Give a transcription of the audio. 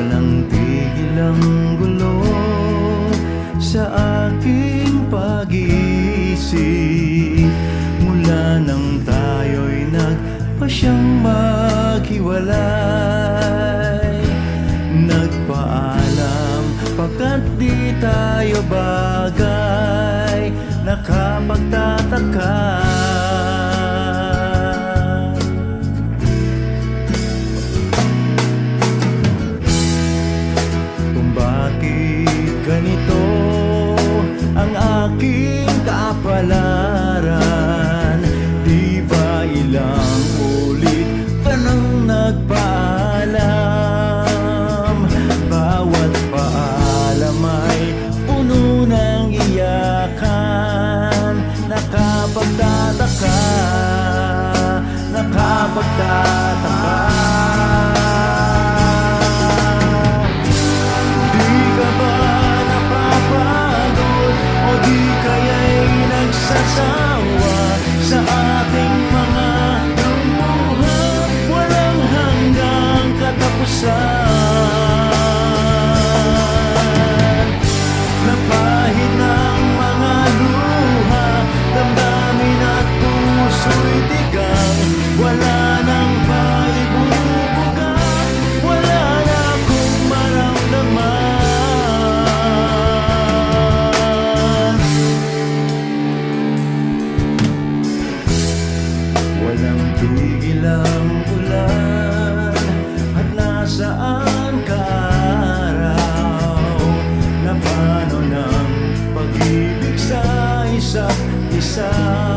Walang tigil ang gulo sa aking pag-iisip mula nang tayo'y nagpasyang maghiwalay. Nagpaalam pagkat di tayo bagay, nakapagtataka kung bakit ganito ang aking kapalaran. Di ba ilang ulit ka nang nagpaalam? Bawat paalam ay puno ng iyakan. Nakapagtataka, nakapagtataka. Di ka ba napapagod o di kaya'y nagsasawa sa ating mga lumuhang walang hanggang katapusan? Napahid ng mga luha, damdamin at puso'y tigang, wala nang maibubuga, wala na akong maramdaman. Walang tigil ang ulan at nasaan ka araw, na paano ng pag-ibig sa isa't isa.